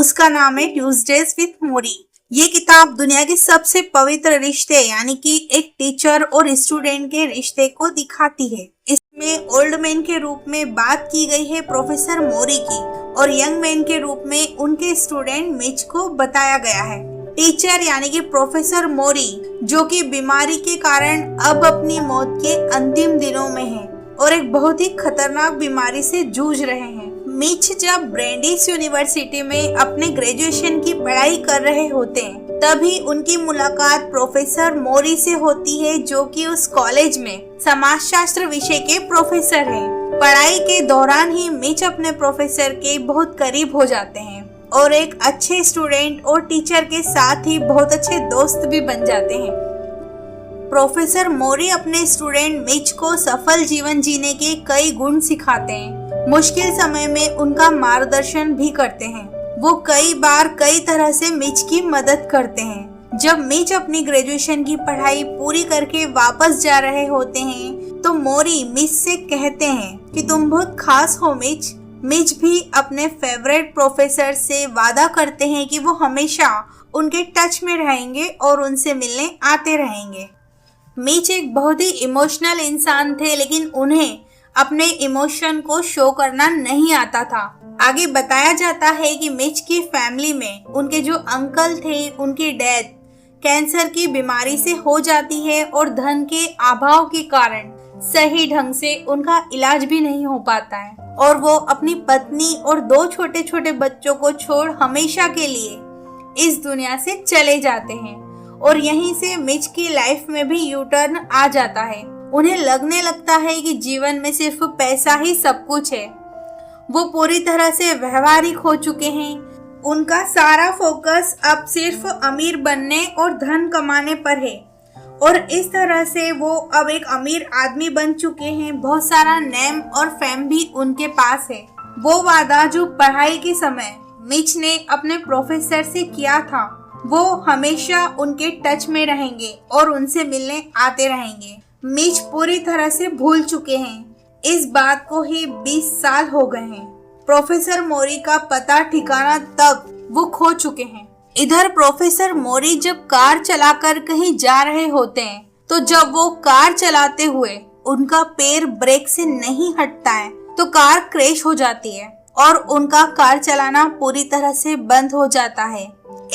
उसका नाम है ट्यूसडेज विथ मोरी। ये किताब दुनिया के सबसे पवित्र रिश्ते यानी कि एक टीचर और स्टूडेंट के रिश्ते को दिखाती है। इसमें ओल्ड मैन के रूप में बात की गई है प्रोफेसर मोरी की और यंग मैन के रूप में उनके स्टूडेंट मिच को बताया गया है। टीचर यानी कि प्रोफेसर मोरी जो कि बीमारी के कारण अब अपनी मौत के अंतिम दिनों में है और एक बहुत ही खतरनाक बीमारी से जूझ रहे हैं। मिच जब ब्रैंडिस यूनिवर्सिटी में अपने ग्रेजुएशन की पढ़ाई कर रहे होते हैं तभी उनकी मुलाकात प्रोफेसर मोरी से होती है जो कि उस कॉलेज में समाजशास्त्र विषय के प्रोफेसर हैं। पढ़ाई के दौरान ही मिच अपने प्रोफेसर के बहुत करीब हो जाते हैं और एक अच्छे स्टूडेंट और टीचर के साथ ही बहुत अच्छे दोस्त भी बन जाते हैं। प्रोफेसर मोरी अपने स्टूडेंट मिच को सफल जीवन जीने के कई गुण सिखाते हैं। मुश्किल समय में उनका मार्गदर्शन भी करते हैं। वो कई बार कई तरह से मिच की मदद करते हैं। जब मिच अपनी ग्रेजुएशन की पढ़ाई पूरी करके वापस जा रहे होते हैं तो मोरी मिच से कहते हैं कि तुम बहुत खास हो मिच। मिच भी अपने फेवरेट प्रोफेसर से वादा करते हैं कि वो हमेशा उनके टच में रहेंगे और उनसे मिलने आते रहेंगे। मिच एक बहुत ही इमोशनल इंसान थे लेकिन उन्हें अपने इमोशन को शो करना नहीं आता था। आगे बताया जाता है कि मिच की फैमिली में उनके जो अंकल थे उनकी डेथ कैंसर की बीमारी से हो जाती है और धन के अभाव के कारण सही ढंग से उनका इलाज भी नहीं हो पाता है और वो अपनी पत्नी और 2 छोटे छोटे बच्चों को छोड़ हमेशा के लिए इस दुनिया से चले जाते हैं और यहीं से मिच की लाइफ में भी यू टर्न आ जाता है। उन्हें लगने लगता है कि जीवन में सिर्फ पैसा ही सब कुछ है। वो पूरी तरह से व्यवहारिक हो चुके हैं। उनका सारा फोकस अब सिर्फ अमीर बनने और धन कमाने पर है और इस तरह से वो अब एक अमीर आदमी बन चुके हैं। बहुत सारा नेम और फेम भी उनके पास है। वो वादा जो पढ़ाई के समय मिच ने अपने प्रोफेसर से किया था वो हमेशा उनके टच में रहेंगे और उनसे मिलने आते रहेंगे। मिच पूरी तरह से भूल चुके हैं। इस बात को ही 20 साल हो गए हैं। प्रोफेसर मोरी का पता ठिकाना तक वो खो चुके हैं। इधर प्रोफेसर मोरी जब कार चलाकर कहीं जा रहे होते हैं तो जब वो कार चलाते हुए उनका पैर ब्रेक से नहीं हटता है तो कार क्रैश हो जाती है और उनका कार चलाना पूरी तरह से बंद हो जाता है।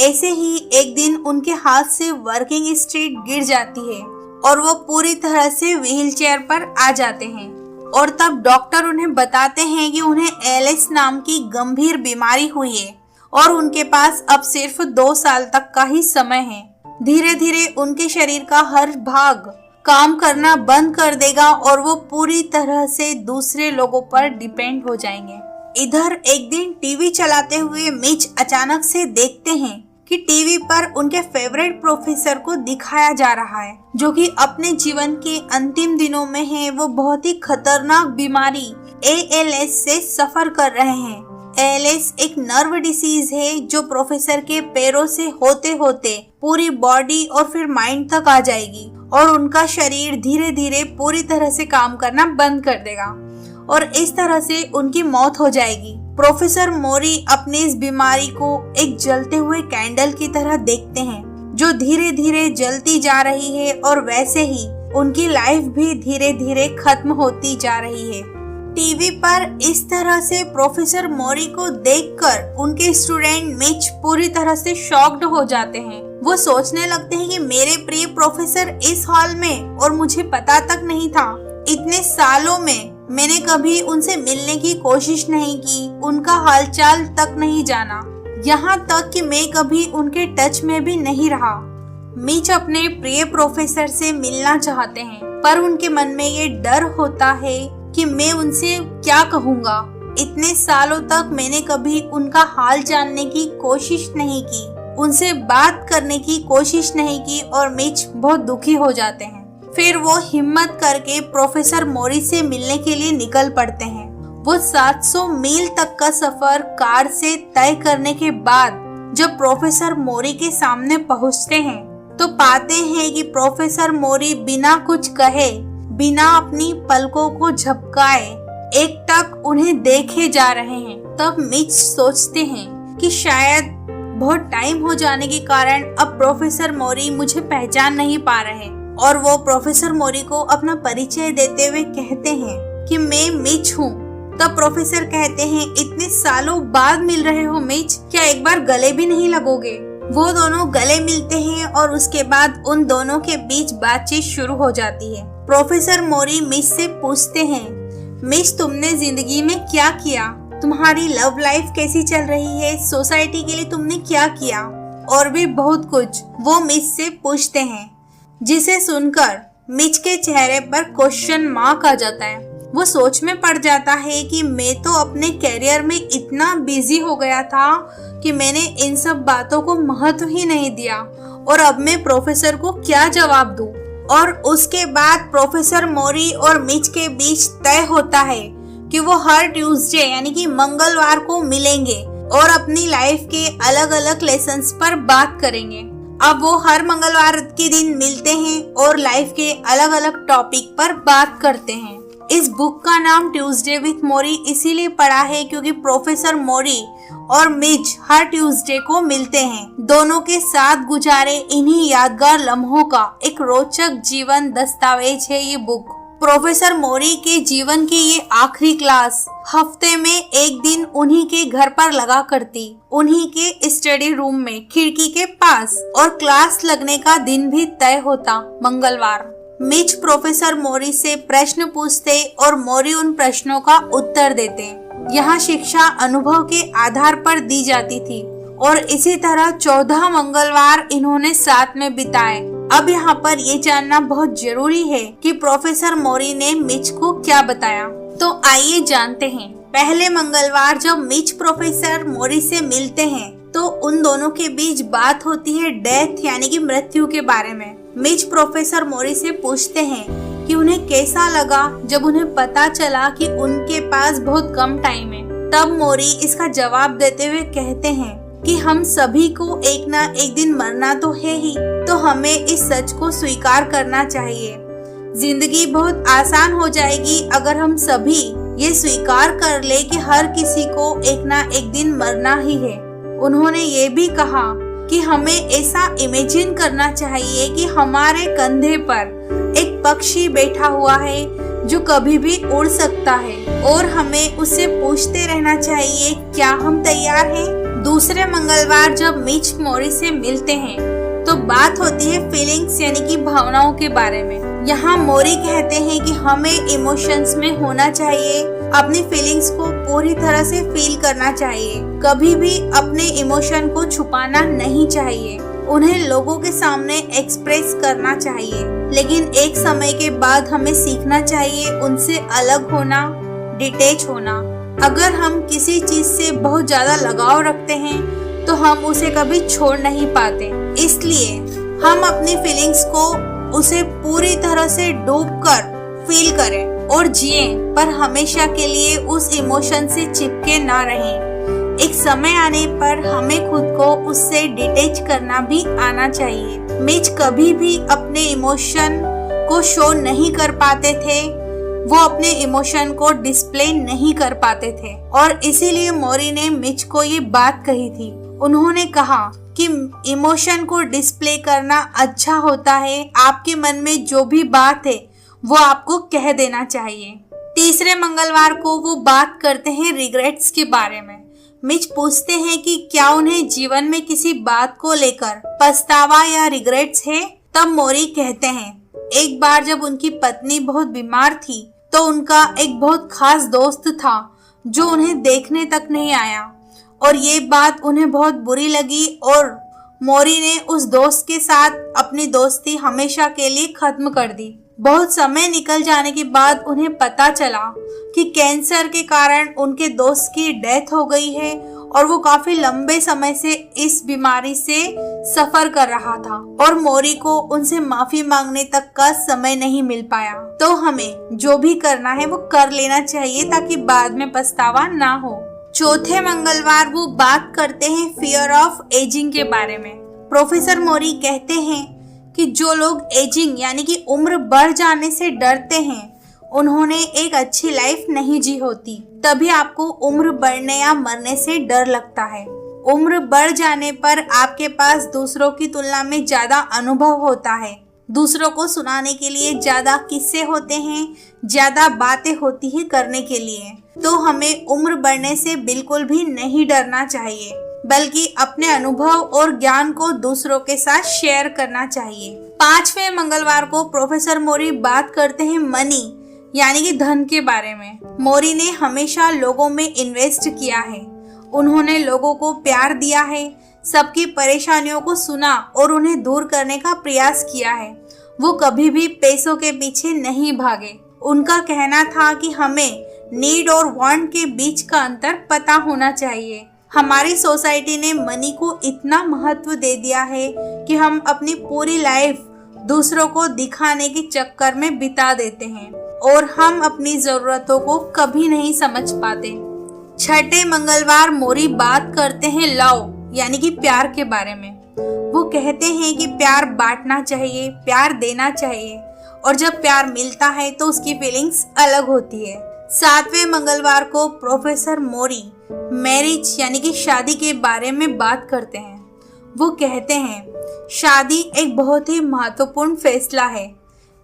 ऐसे ही एक दिन उनके हाथ से वर्किंग स्ट्रीट गिर जाती है और वो पूरी तरह से व्हील चेयर पर आ जाते हैं और तब डॉक्टर उन्हें बताते हैं कि उन्हें एलएस नाम की गंभीर बीमारी हुई है और उनके पास अब सिर्फ 2 साल तक का ही समय है। धीरे धीरे उनके शरीर का हर भाग काम करना बंद कर देगा और वो पूरी तरह से दूसरे लोगों पर डिपेंड हो जाएंगे। इधर एक दिन टीवी चलाते हुए मिच अचानक से देखते हैं कि टीवी पर उनके फेवरेट प्रोफेसर को दिखाया जा रहा है जो कि अपने जीवन के अंतिम दिनों में है। वो बहुत ही खतरनाक बीमारी ALS से सफर कर रहे हैं। ALS एक नर्व डिसीज है जो प्रोफेसर के पैरों से होते होते पूरी बॉडी और फिर माइंड तक आ जाएगी और उनका शरीर धीरे धीरे पूरी तरह से काम करना बंद कर देगा और इस तरह से उनकी मौत हो जाएगी। प्रोफेसर मोरी अपनी इस बीमारी को एक जलते हुए कैंडल की तरह देखते हैं जो धीरे धीरे जलती जा रही है और वैसे ही उनकी लाइफ भी धीरे धीरे खत्म होती जा रही है। टीवी पर इस तरह से प्रोफेसर मोरी को देखकर उनके स्टूडेंट मिच पूरी तरह से शॉक्ड हो जाते हैं। वो सोचने लगते हैं कि मेरे प्रिय प्रोफेसर इस हॉल में और मुझे पता तक नहीं था। इतने सालों में मैंने कभी उनसे मिलने की कोशिश नहीं की, उनका हालचाल तक नहीं जाना, यहाँ तक कि मैं कभी उनके टच में भी नहीं रहा। मिच अपने प्रिय प्रोफेसर से मिलना चाहते हैं पर उनके मन में ये डर होता है कि मैं उनसे क्या कहूँगा। इतने सालों तक मैंने कभी उनका हाल जानने की कोशिश नहीं की, उनसे बात करने की कोशिश नहीं की और मिच बहुत दुखी हो जाते हैं। फिर वो हिम्मत करके प्रोफेसर मोरी से मिलने के लिए निकल पड़ते हैं। वो 700 मील तक का सफर कार से तय करने के बाद जब प्रोफेसर मोरी के सामने पहुंचते हैं तो पाते हैं कि प्रोफेसर मोरी बिना कुछ कहे, बिना अपनी पलकों को झपकाए एकटक उन्हें देखे जा रहे हैं। तब मिच सोचते हैं कि शायद बहुत टाइम हो जाने के कारण अब प्रोफेसर मोरी मुझे पहचान नहीं पा रहे। और वो प्रोफेसर मोरी को अपना परिचय देते हुए कहते हैं कि मैं मिच हूँ। तब प्रोफेसर कहते हैं, इतने सालों बाद मिल रहे हो मिच, क्या एक बार गले भी नहीं लगोगे? वो दोनों गले मिलते हैं और उसके बाद उन दोनों के बीच बातचीत शुरू हो जाती है। प्रोफेसर मोरी मिच से पूछते हैं, मिच तुमने जिंदगी में क्या किया? तुम्हारी लव लाइफ कैसी चल रही है? सोसाइटी के लिए तुमने क्या किया? और भी बहुत कुछ वो मिच से पूछते हैं, जिसे सुनकर मिच के चेहरे पर क्वेश्चन मार्क आ जाता है। वो सोच में पड़ जाता है कि मैं तो अपने करियर में इतना बिजी हो गया था कि मैंने इन सब बातों को महत्व ही नहीं दिया, और अब मैं प्रोफेसर को क्या जवाब दूं? और उसके बाद प्रोफेसर मोरी और मिच के बीच तय होता है कि वो हर ट्यूसडे यानी कि मंगलवार को मिलेंगे और अपनी लाइफ के अलग अलग लेसन्स पर बात करेंगे। अब वो हर मंगलवार के दिन मिलते हैं और लाइफ के अलग अलग टॉपिक पर बात करते हैं। इस बुक का नाम ट्यूसडे विथ मोरी इसीलिए पड़ा है क्योंकि प्रोफेसर मोरी और मिच हर ट्यूसडे को मिलते हैं। दोनों के साथ गुजारे इन्हीं यादगार लम्हों का एक रोचक जीवन दस्तावेज है ये बुक। प्रोफेसर मोरी के जीवन की ये आखिरी क्लास हफ्ते में एक दिन उन्हीं के घर पर लगा करती, उन्हीं के स्टडी रूम में खिड़की के पास, और क्लास लगने का दिन भी तय होता मंगलवार। मिच प्रोफेसर मोरी से प्रश्न पूछते और मोरी उन प्रश्नों का उत्तर देते। यहाँ शिक्षा अनुभव के आधार पर दी जाती थी और इसी तरह 14 मंगलवार इन्होंने साथ में बिताए। अब यहाँ पर ये जानना बहुत जरूरी है कि प्रोफेसर मोरी ने मिच को क्या बताया, तो आइए जानते हैं। पहले मंगलवार जब मिच प्रोफेसर मोरी से मिलते हैं तो उन दोनों के बीच बात होती है डेथ यानी कि मृत्यु के बारे में। मिच प्रोफेसर मोरी से पूछते हैं कि उन्हें कैसा लगा जब उन्हें पता चला कि उनके पास बहुत कम टाइम है। तब मोरी इसका जवाब देते हुए कहते हैं कि हम सभी को एक ना एक दिन मरना तो है ही, तो हमें इस सच को स्वीकार करना चाहिए। जिंदगी बहुत आसान हो जाएगी अगर हम सभी ये स्वीकार कर ले कि हर किसी को एक ना एक दिन मरना ही है। उन्होंने ये भी कहा कि हमें ऐसा इमेजिन करना चाहिए कि हमारे कंधे पर एक पक्षी बैठा हुआ है जो कभी भी उड़ सकता है और हमें उससे पूछते रहना चाहिए क्या हम तैयार हैं। दूसरे मंगलवार जब मिच मोरी से मिलते हैं तो बात होती है फीलिंग्स यानी कि भावनाओं के बारे में। यहाँ मोरी कहते हैं कि हमें इमोशंस में होना चाहिए, अपनी फीलिंग्स को पूरी तरह से फील करना चाहिए, कभी भी अपने इमोशन को छुपाना नहीं चाहिए, उन्हें लोगों के सामने एक्सप्रेस करना चाहिए, लेकिन एक समय के बाद हमें सीखना चाहिए उनसे अलग होना, डिटैच होना। अगर हम किसी चीज से बहुत ज्यादा लगाव रखते हैं तो हम उसे कभी छोड़ नहीं पाते, इसलिए हम अपनी फीलिंग्स को उसे पूरी तरह से डूबकर फील करें और जिएं, पर हमेशा के लिए उस इमोशन से चिपके ना रहें। एक समय आने पर हमें खुद को उससे डिटैच करना भी आना चाहिए। मिच कभी भी अपने इमोशन को शो नहीं कर पाते थे, वो अपने इमोशन को डिस्प्ले नहीं कर पाते थे और इसीलिए मोरी ने मिच को ये बात कही थी। उन्होंने कहा कि इमोशन को डिस्प्ले करना अच्छा होता है, आपके मन में जो भी बात है वो आपको कह देना चाहिए। तीसरे मंगलवार को वो बात करते हैं रिग्रेट्स के बारे में। मिच पूछते हैं कि क्या उन्हें जीवन में किसी बात को लेकर पछतावा या रिग्रेट्स है। तब मोरी कहते हैं एक बार जब उनकी पत्नी बहुत बीमार थी तो उनका एक बहुत खास दोस्त था जो उन्हें देखने तक नहीं आया और ये बात उन्हें बहुत बुरी लगी और मोरी ने उस दोस्त के साथ अपनी दोस्ती हमेशा के लिए खत्म कर दी। बहुत समय निकल जाने के बाद उन्हें पता चला कि कैंसर के कारण उनके दोस्त की डेथ हो गई है और वो काफी लंबे समय से इस बीमारी से सफर कर रहा था और मोरी को उनसे माफी मांगने तक का समय नहीं मिल पाया। तो हमें जो भी करना है वो कर लेना चाहिए ताकि बाद में पछतावा ना हो। चौथे मंगलवार वो बात करते हैं फियर ऑफ एजिंग के बारे में। प्रोफेसर मोरी कहते हैं कि जो लोग एजिंग यानी कि उम्र बढ़ जाने से डरते हैं उन्होंने एक अच्छी लाइफ नहीं जी होती, तभी आपको उम्र बढ़ने या मरने से डर लगता है। उम्र बढ़ जाने पर आपके पास दूसरों की तुलना में ज्यादा अनुभव होता है, दूसरों को सुनाने के लिए ज्यादा किस्से होते हैं, ज्यादा बातें होती है करने के लिए। तो हमें उम्र बढ़ने से बिल्कुल भी नहीं डरना चाहिए, बल्कि अपने अनुभव और ज्ञान को दूसरों के साथ शेयर करना चाहिए। 5वें मंगलवार को प्रोफेसर मोरी बात करते हैं मनी यानी कि धन के बारे में। मोरी ने हमेशा लोगों में इन्वेस्ट किया है, उन्होंने लोगों को प्यार दिया है, सबकी परेशानियों को सुना और उन्हें दूर करने का प्रयास किया है। वो कभी भी पैसों के पीछे नहीं भागे। उनका कहना था कि हमें नीड और वांट के बीच का अंतर पता होना चाहिए। हमारी सोसाइटी ने मनी को इतना महत्व दे दिया है कि हम अपनी पूरी लाइफ दूसरों को दिखाने के चक्कर में बिता देते हैं और हम अपनी जरूरतों को कभी नहीं समझ पाते। 6ठे मंगलवार मोरी बात करते हैं लव यानी कि प्यार के बारे में। वो कहते हैं कि प्यार बांटना चाहिए, प्यार देना चाहिए, और जब प्यार मिलता है तो उसकी फीलिंग्स अलग होती है। 7वें मंगलवार को प्रोफेसर मोरी मैरिज यानी कि शादी के बारे में बात करते हैं। वो कहते हैं शादी एक बहुत ही महत्वपूर्ण फैसला है।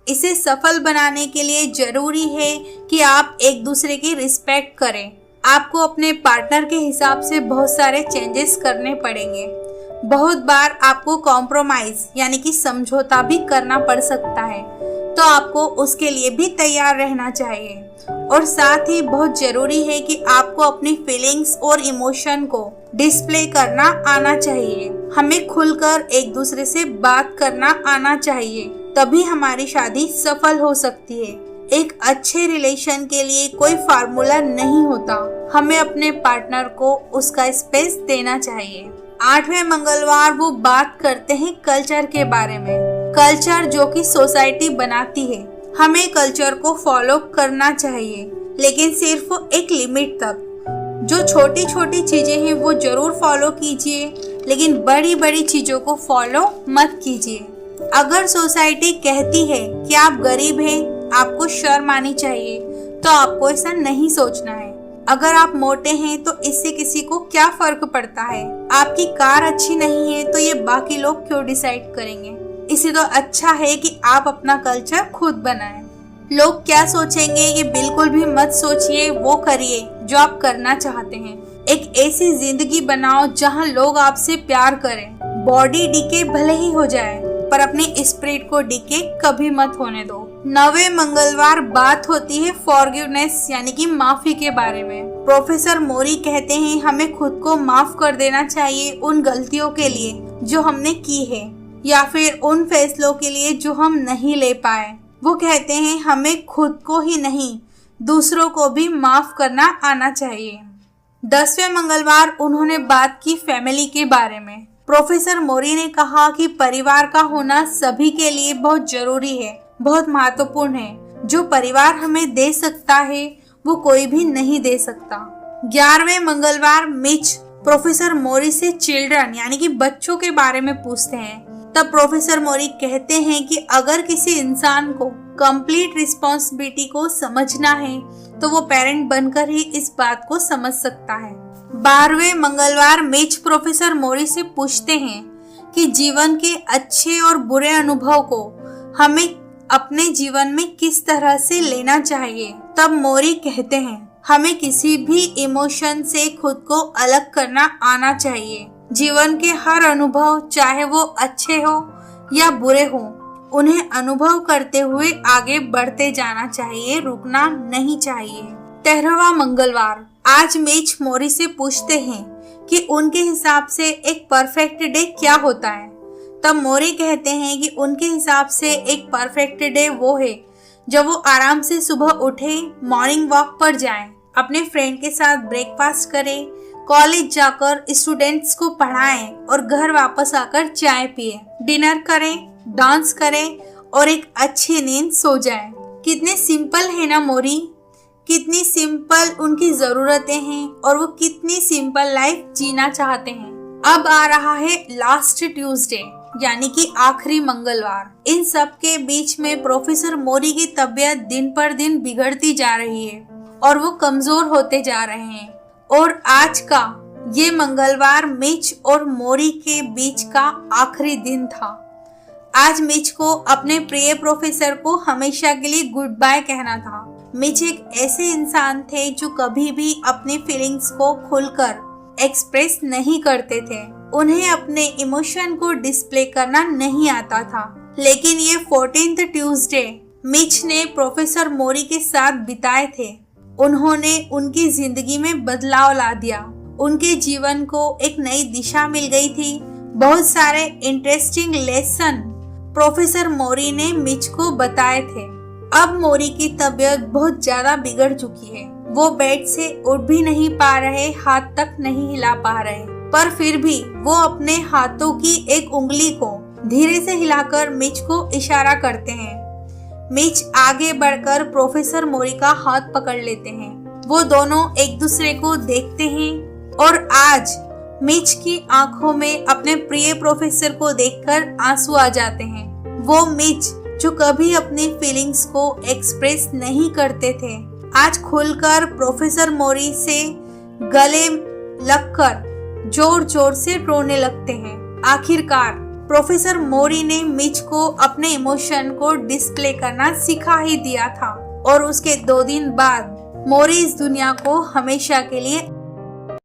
इसे सफल बनाने के लिए जरूरी है कि आप एक दूसरे की रिस्पेक्ट करें। आपको अपने पार्टनर के हिसाब से बहुत सारे चेंजेस करने पड़ेंगे। बहुत बार आपको कॉम्प्रोमाइज यानी कि समझौता भी करना पड़ सकता है, तो आपको उसके लिए भी तैयार रहना चाहिए। और साथ ही बहुत जरूरी है कि आपको अपनी फीलिंग्स और इमोशन को डिस्प्ले करना आना चाहिए। हमें खुलकर एक दूसरे से बात करना आना चाहिए, तभी हमारी शादी सफल हो सकती है। एक अच्छे रिलेशन के लिए कोई फार्मूला नहीं होता, हमें अपने पार्टनर को उसका स्पेस देना चाहिए। 8वें मंगलवार वो बात करते हैं कल्चर के बारे में। कल्चर जो कि सोसाइटी बनाती है, हमें कल्चर को फॉलो करना चाहिए, लेकिन सिर्फ एक लिमिट तक। जो छोटी छोटी चीजें हैं वो जरूर फॉलो कीजिए, लेकिन बड़ी बड़ी चीजों को फॉलो मत कीजिए। अगर सोसाइटी कहती है कि आप गरीब हैं, आपको शर्म आनी चाहिए, तो आपको ऐसा नहीं सोचना है। अगर आप मोटे हैं तो इससे किसी को क्या फर्क पड़ता है। आपकी कार अच्छी नहीं है तो ये बाकी लोग क्यों डिसाइड करेंगे। इसे तो अच्छा है कि आप अपना कल्चर खुद बनाएं। लोग क्या सोचेंगे ये बिल्कुल भी मत सोचिए, वो करिए जो आप करना चाहते हैं। एक ऐसी जिंदगी बनाओ जहां लोग आपसे प्यार करें। बॉडी डीके भले ही हो जाए, पर अपने स्पिरिट को डीके कभी मत होने दो। 9वें मंगलवार बात होती है फॉरगिवनेस यानी कि माफी के बारे में। प्रोफेसर मोरी कहते हैं हमें खुद को माफ कर देना चाहिए उन गलतियों के लिए जो हमने की है, या फिर उन फैसलों के लिए जो हम नहीं ले पाए। वो कहते हैं हमें खुद को ही नहीं, दूसरों को भी माफ करना आना चाहिए। 10वें मंगलवार उन्होंने बात की फैमिली के बारे में। प्रोफेसर मोरी ने कहा कि परिवार का होना सभी के लिए बहुत जरूरी है, बहुत महत्वपूर्ण है। जो परिवार हमें दे सकता है वो कोई भी नहीं दे सकता। 11वें मंगलवार मिच प्रोफेसर मोरी से चिल्ड्रन यानी कि बच्चों के बारे में पूछते हैं। तब प्रोफेसर मोरी कहते हैं कि अगर किसी इंसान को कंप्लीट रिस्पॉन्सिबिलिटी को समझना है तो वो पेरेंट बनकर ही इस बात को समझ सकता है। 12वें मंगलवार मिच प्रोफेसर मोरी से पूछते हैं कि जीवन के अच्छे और बुरे अनुभव को हमें अपने जीवन में किस तरह से लेना चाहिए। तब मोरी कहते हैं हमें किसी भी इमोशन से खुद को अलग करना आना चाहिए। जीवन के हर अनुभव चाहे वो अच्छे हो या बुरे हो, उन्हें अनुभव करते हुए आगे बढ़ते जाना चाहिए, रुकना नहीं चाहिए। 13वां मंगलवार आज मिच मोरी से पूछते हैं कि उनके हिसाब से एक परफेक्ट डे क्या होता है। तब मोरी कहते हैं कि उनके हिसाब से एक परफेक्ट डे वो है जब वो आराम से सुबह उठे, मॉर्निंग वॉक पर जाएं, अपने फ्रेंड के साथ ब्रेकफास्ट करें, कॉलेज जाकर स्टूडेंट्स को पढ़ाएं और घर वापस आकर चाय पिए, डिनर करें, डांस करें और एक अच्छी नींद सो जाएं। कितने सिंपल है ना मोरी, कितनी सिंपल उनकी जरूरतें हैं और वो कितनी सिंपल लाइफ जीना चाहते हैं। अब आ रहा है लास्ट ट्यूसडे यानी कि आखिरी मंगलवार। इन सब के बीच में प्रोफेसर मोरी की तबीयत दिन पर दिन बिगड़ती जा रही है और वो कमजोर होते जा रहे हैं। और आज का ये मंगलवार मिच और मोरी के बीच का आखिरी दिन था। आज मिच को अपने प्रिय प्रोफेसर को हमेशा के लिए गुड बाय कहना था। मिच एक ऐसे इंसान थे जो कभी भी अपनी फीलिंग्स को खुलकर एक्सप्रेस नहीं करते थे। उन्हें अपने इमोशन को डिस्प्ले करना नहीं आता था। लेकिन ये 14th ट्यूसडे मिच ने प्रोफेसर मोरी के साथ बिताए थे। उन्होंने उनकी जिंदगी में बदलाव ला दिया। उनके जीवन को एक नई दिशा मिल गई थी। बहुत सारे इंटरेस्टिंग लेसन प्रोफेसर मोरी ने मिच को बताए थे। अब मोरी की तबीयत बहुत ज्यादा बिगड़ चुकी है। वो बेड से उठ भी नहीं पा रहे, हाथ तक नहीं हिला पा रहे, पर फिर भी वो अपने हाथों की एक उंगली को धीरे से हिलाकर मिच को इशारा करते हैं। मिच आगे बढ़कर प्रोफेसर मोरी का हाथ पकड़ लेते हैं। वो दोनों एक दूसरे को देखते हैं और आज मिच की आंखों में अपने प्रिय प्रोफेसर को देखकर आंसू आ जाते हैं। वो मिच जो कभी अपनी फीलिंग्स को एक्सप्रेस नहीं करते थे, आज खुलकर प्रोफेसर मोरी से गले लगकर जोर जोर से रोने लगते हैं। आखिरकार प्रोफेसर मोरी ने मिच को अपने इमोशन को डिस्प्ले करना सिखा ही दिया था और उसके 2 दिन बाद मोरी इस दुनिया को हमेशा के लिए